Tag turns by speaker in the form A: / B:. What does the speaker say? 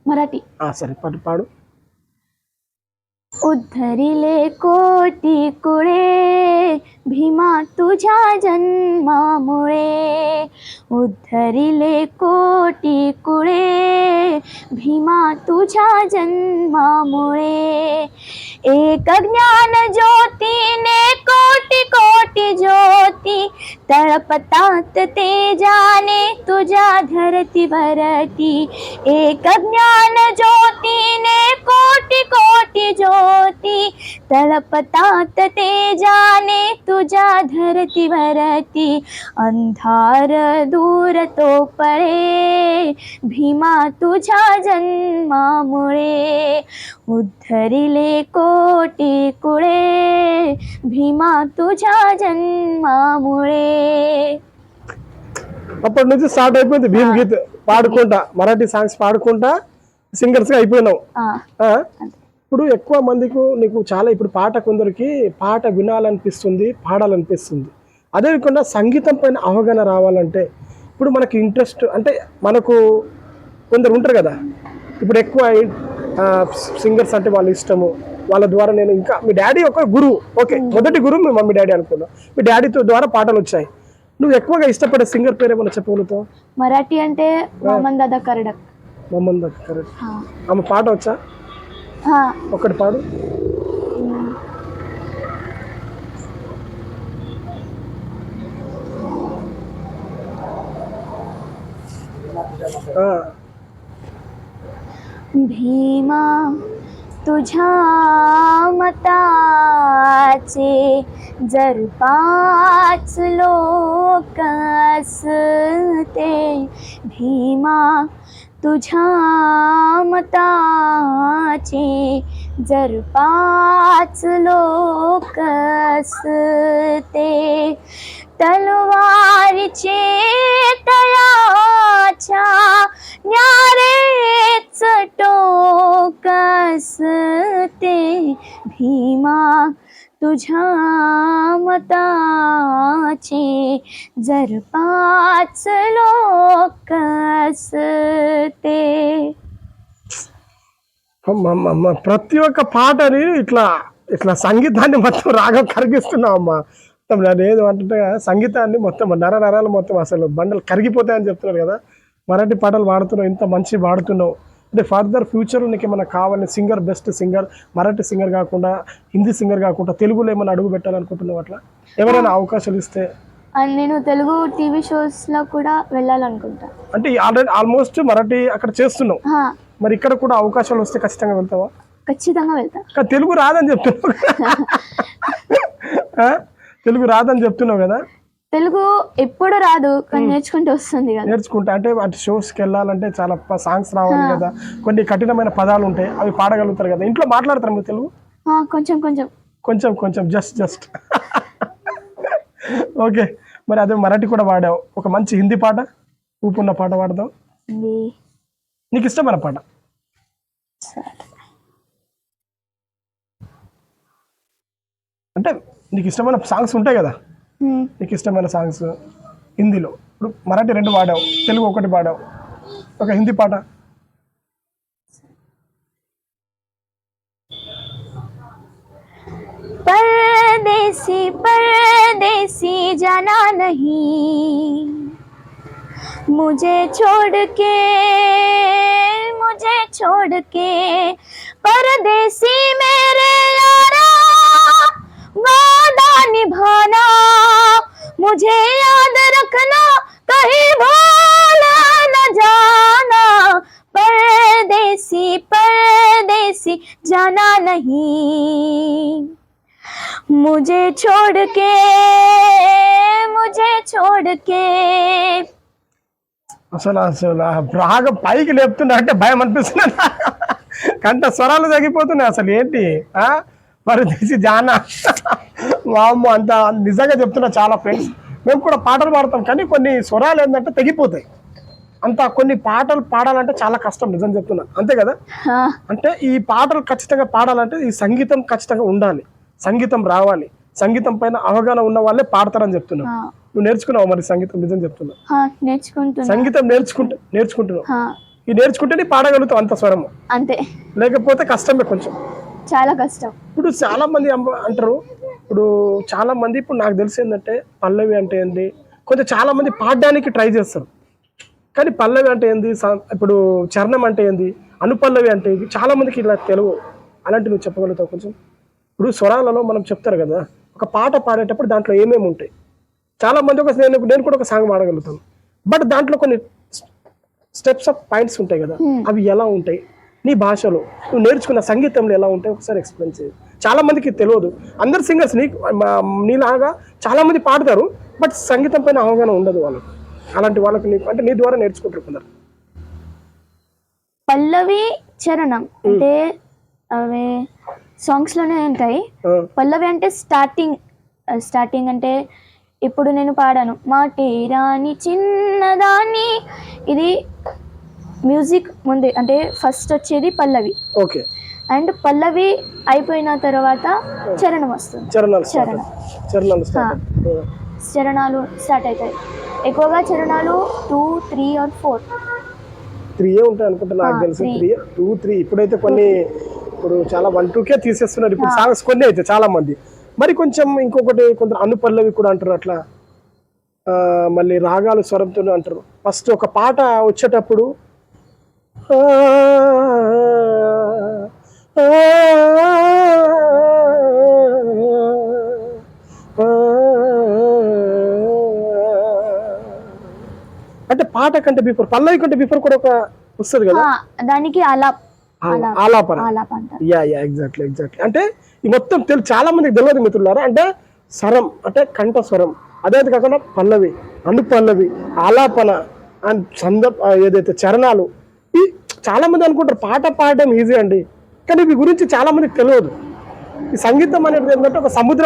A: मराठी
B: సరే పాడు పాడు.
A: उद्धरिले कोटी कुळे भीमा तुझ्या जन्मामुळे उद्धरिले कोटी कुळे भीमा तुझ्या जन्मामुळे एक ज्ञान ज्योतीने कोटी कोटी ज्योती तळपतात तेजाने तुझ्या धरतीवरती एक ज्ञान ज्योतीने कोटी कोटी ज्योती तळपतात तेजाने तुझ्या धरतीवरती अंधार दूर तो पळे भीमा तुझ्या जन्मामुळे उद्धरिले कोटी कुळे भीमा तुझ्या जन्मामुळे.
B: అప్పటి నుంచి స్టార్ట్ అయిపోయింది భీమ్ గీత్ పాడుకుంటా, మరాఠీ సాంగ్స్ పాడుకుంటా సింగర్స్ గా అయిపోయినావు. ఇప్పుడు ఎక్కువ మందికి నీకు చాలా ఇప్పుడు పాట కొందరికి పాట వినాలనిపిస్తుంది, పాడాలనిపిస్తుంది. అదే కాకుండా సంగీతం పైన అవగాహన రావాలంటే ఇప్పుడు మనకి ఇంట్రెస్ట్ అంటే మనకు కొందరు ఉంటారు కదా, ఇప్పుడు ఎక్కువ సింగర్స్ అంటే వాళ్ళ ఇష్టము, వాళ్ళ ద్వారా నేను ఇంకా మీ డాడీ ఒక గురువు, ఓకే మొదటి గురువు మీ మమ్మీ డాడీ అనుకున్నా, మీ డాడీతో ద్వారా పాటలు వచ్చాయి. నువ్వు ఎక్కువగా ఇష్టపడే సింగర్ పేరు ఏమైనా చెప్పగలుగుతావు?
A: మరాఠీ అంటే మమన్ దాదా కర్డక్.
B: మమన్ దాదా కర్డక్. ఆమె పాట వచ్చా? ఒకటి పాడు.
A: भीमा तुझ्या मताचे जर पाच लोक असते भीमा तुझ्या मताचे जर पाच लोक असते तलवारीचे तळाच्या न्यारेच टोक असते भीमा तुझ्या मताचे जर पाच लोक असते.
B: ప్రతి ఒక్క పాటని ఇట్లా ఇట్లా సంగీతాన్ని మొత్తం రాగం కరిగిస్తున్నావు అమ్మా. మొత్తం నేను అంటే సంగీతాన్ని మొత్తం నరాలు మొత్తం అసలు బండలు కరిగిపోతాయని చెప్తున్నారు కదా. మరాఠీ పాటలు పాడుతున్నావు, ఇంత మంచి పాడుతున్నావు అంటే ఫర్దర్ ఫ్యూచర్ నీకు ఏమైనా కావాలి singer, best singer, Marathi singer కాకుండా హిందీ సింగర్ కాకుండా తెలుగులో ఏమైనా అడుగు పెట్టాలనుకుంటున్నావు? అట్లా ఎవరైనా అవకాశాలు ఇస్తే?
A: నేను తెలుగు టీవీ షోస్ లో కూడా వెళ్ళాలనుకుంటా.
B: అంటే ఆల్రెడీ ఆల్మోస్ట్ మరాఠీ అక్కడ చేస్తున్నావు, మరి ఇక్కడ కూడా అవకాశాలు వస్తే ఖచ్చితంగా వెళ్తావా?
A: ఖచ్చితంగా వెళ్తా.
B: తెలుగు రాదని చెప్తున్నావు, తెలుగు రాదని చెప్తున్నావు కదా.
A: తెలుగు ఎప్పుడు రాదు కానీ నేర్చుకుంటూ వస్తుంది కదా.
B: నేర్చుకుంటా అంటే అటు షోస్కి వెళ్ళాలంటే చాలా సాంగ్స్ రావాలి కదా, కొన్ని కఠినమైన పదాలు ఉంటాయి, అవి పాడగలుగుతారు కదా. ఇంట్లో మాట్లాడతారు మీరు తెలుగు?
A: కొంచెం కొంచెం
B: కొంచెం కొంచెం జస్ట్ ఓకే. మరి అదే మరాఠీ కూడా పాడావు, ఒక మంచి హిందీ పాట, ఊపున్న పాట పాడదాం. నీకు ఇష్టమైన పాట? అంటే నీకు ఇష్టమైన సాంగ్స్ ఉంటాయి కదా, నీకు ఇష్టమైన సాంగ్స్ హిందీలో. ఇప్పుడు మరాఠీ 2 పాడావు, తెలుగు 1 పాడావు, ఒక హిందీ పాట.
A: परदेसी परदेसी जाना नहीं मुझे छोड़ के परदेसी मेरे यारा वादा निभाना मुझे याद रखना कहीं भूल न जाना परदेसी परदेसी जाना नहीं मुझे छोड़ के
B: అసలు బాగా పైకి లేపుతున్నా అంటే భయం అనిపిస్తున్నా, కంట స్వరాలు తగ్గిపోతున్నాయి. అసలు ఏంటి మరి తీసి జానా వామ్మో, అంత నిజంగా చెప్తున్నా. చాలా ఫ్రెండ్స్ మేము కూడా పాటలు పాడతాం కానీ కొన్ని స్వరాలు ఏంటంటే తెగిపోతాయి. అంత కొన్ని పాటలు పాడాలంటే చాలా కష్టం, నిజం చెప్తున్నా, అంతే కదా. అంటే ఈ పాటలు ఖచ్చితంగా పాడాలంటే ఈ సంగీతం ఖచ్చితంగా ఉండాలి, సంగీతం రావాలి, సంగీతం పైన అవగాహన ఉన్న వాళ్ళే పాడతారని చెప్తున్నా. నువ్వు నేర్చుకున్నావు మరి సంగీతం? నిజం చెప్తున్నా, సంగీతం నేర్చుకుంటున్నావు. ఇది నేర్చుకుంటేనే పాడగలుగుతాం అంత స్వరము,
A: అంతే,
B: లేకపోతే కష్టమే కొంచెం.
A: చాలా కష్టం.
B: ఇప్పుడు చాలా మంది అంటారు, ఇప్పుడు చాలా మంది ఇప్పుడు నాకు తెలిసి ఏంటంటే పల్లవి అంటే ఏంది, కొంచెం చాలా మంది పాడడానికి ట్రై చేస్తారు, కానీ పల్లవి అంటే ఏంది, ఇప్పుడు చరణం అంటే ఏంది, అనుపల్లవి అంటే ఏంది, చాలా మందికి ఇలా తెలుగు. అలాంటి నువ్వు చెప్పగలుగుతావు కొంచెం? ఇప్పుడు స్వరాలలో మనం చెప్తారు కదా, ఒక పాట పాడేటప్పుడు దాంట్లో ఏమేమి ఉంటాయి, చాలా మంది నేను కూడా ఒక సాంగ్ పాడగలుగుతాను, బట్ దాంట్లో కొన్ని స్టెప్స్ ఆఫ్ పాయింట్స్ ఉంటాయి కదా, అవి ఎలా ఉంటాయి నీ భాషలో, నువ్వు నేర్చుకున్న సంగీతంలో ఎలా ఉంటాయి ఒకసారి ఎక్స్ప్లెయిన్ చేయి. చాలా మందికి తెలియదు, అందరు సింగర్స్ నీలాగా చాలా మంది పాడతారు, బట్ సంగీతం పైన అవగాహన ఉండదు వాళ్ళకి. అలాంటి వాళ్ళకి నీకు అంటే నీ ద్వారా నేర్చుకుంటారు కొందరు.
A: పల్లవి చరణం అంటే అవి సాంగ్స్ లోనే ఉంటాయి. పల్లవి అంటే స్టార్టింగ్ అంటే ఇప్పుడు నేను పాడాను మాటే రాని చిన్నదాన్ని, ఇది మ్యూజిక్ ముందే అంటే ఫస్ట్ వచ్చేది పల్లవి.
B: ఓకే.
A: అండ్ పల్లవి అయిపోయిన తర్వాత చరణం వస్తుంది. చరణాలు స్టార్ట్ అవుతాయి. ఎక్కువగా చరణాలు 2, 3 or 4
B: ఉంటాయి అనుకుంటా, నాకు తెలిసి 2, 3. ఇప్పుడైతే కొన్ని ఇప్పుడు చాలా 1, 2కే తీసేస్తున్నారు ఇప్పుడు సాంగ్స్ కొన్ని అయితే చాలా మంది. మరి కొంచెం ఇంకొకటి కొంత అనుపల్లవి కూడా అంటారు అట్లా, మళ్ళీ రాగాలు స్వరంతో అంటారు. ఫస్ట్ ఒక పాట వచ్చేటప్పుడు అంటే పాట కంటే బిఫోర్, పల్లవి కంటే బిఫోర్ కూడా ఒక వస్తుంది కదా, దానికి ఆలాపన. Yeah exactly. అంటే ఈ మొత్తం చాలా మందికి తెలియదు మిత్రులారా. అంటే స్వరం అంటే కంఠ స్వరం, అదే కాకుండా పల్లవి, అనుపల్లవి, ఆలాపన అండ్ ఏదైతే చరణాలు, ఈ చాలా మంది అనుకుంటారు పాట పాడడం ఈజీ అండి, కానీ వీటి గురించి చాలా మందికి తెలియదు. ఈ సంగీతం అనేది ఏంటంటే ఒక సముద్రం